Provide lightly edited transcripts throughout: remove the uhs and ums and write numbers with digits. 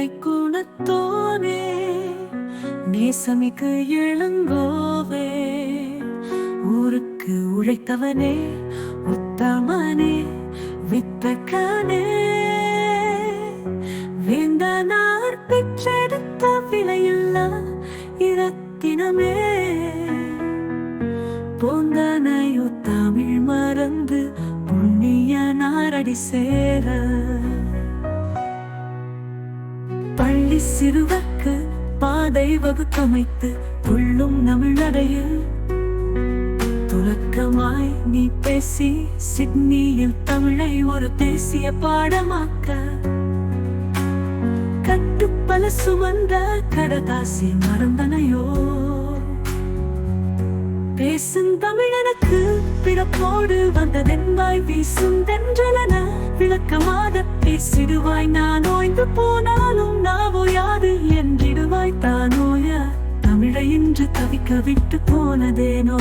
நேர்மை குணத்தோனே நேசமிக்கு இளங்கோவே ஊருக்கு உழைத்தவனே உத்தமனே வித்தகனே வேந்தனார் பெற்றெடுத்த விலையில்லா இரத்தினமே போந்தனையோ தமிழ் மறந்து புண்ணிய நாரடி சேர பள்ளி சிறுவர்க்கு பாதை வகுத்தமைத்து துள்ளும் தமிழடையில் துலக்கமாய் நீ பேசி சிட்னியில் தமிழை ஒரு தேசிய பாடமாக்க கட்டுப்பல சுமந்த கடதாசி மறந்தனையோ பேசும் தமிழனுக்கு பிறப்போடு வந்ததென்பாய் வீசும் தென்றலன விளக்கமாக பேசிடுவாய் நான் ஓய்ந்து போனாலும் நாவோயாது என்றிடுவாய் தானோய தமிழை இன்று தவிக்க விட்டு போனதேனோ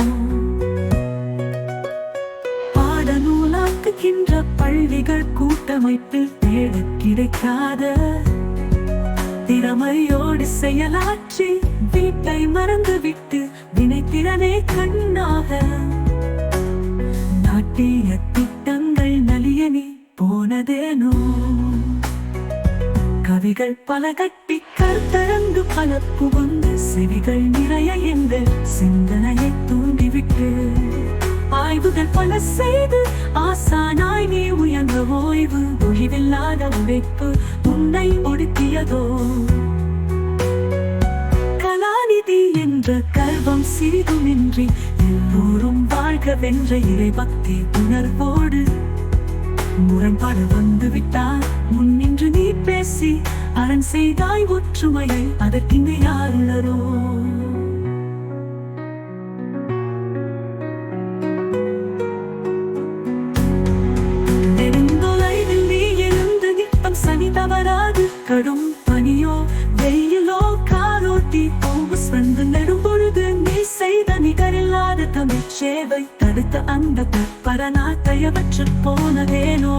பாடநூலாக்குகின்ற பள்ளிகள் கூட்டமைப்பில் தேட கிடைக்காத திறமையோடு செயலாற்றி வீட்டை மறந்துவிட்டு வினைத்திறனே கண்ணாக நாட்டிய திட்டங்கள் நலியனி போனதேனோ கவிகள் பல கட்டி கருத்தரங்கு பல புகுந்து செவிகள் நிறைய எந்த சிந்தனையை தூண்டிவிட்டு ஆய்வுகள் பல செய்து ஆசானாய் நீ உயர்ந்த ஓய்வு ஒழிவில்லாத உழைப்பு உன்னை ஒடுக்கியதோ கலாநிதி என்ற கர்வம் சிறிதுமின்றி எல்லோரும் வாழ்க வென்ற இறைபக்தி உணர்வோடு முரண்பாடு வந்து விட்டார் முன்னின்று நீ பேசி அரண் செய்தாய் ஒற்றுமையை அதற்கின்று யாருள்ளரோ நெடுந்தொலைவில் நீ எழுந்து நிற்பம் சனி தவறாது கடும் பனியோ வெயிலோ காரோட்டி போகு வந்து நெடும்பொழுது நீ செய்த நிகரில்லாத தமிழ் சேவை தடுத்த அந்த பரநாட்டையவற்று போனதேனோ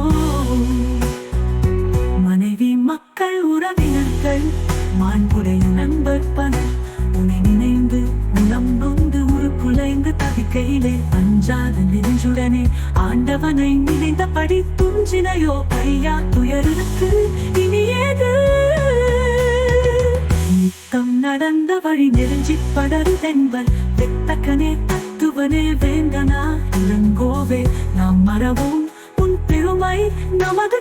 மனைவி மக்கள் உறவினர்கள் மாண்புடைய நண்பர் பலர் உன்னை நினைந்து உளம் நொந்து உருக்குலைந்து தவிக்கையிலே அஞ்சாத நெஞ்சுடனே ஆண்டவனை நினைந்தபடி துஞ்சினையோ ஐயா துயருக்கு இனியேது நித்தம் நடந்த வழி நெருஞ்சி படருதென்பர் வித்தகனே தத்துவனே வேந்தனா இளங்கோவே நாம் மறவோம் உன் பெருமை நமது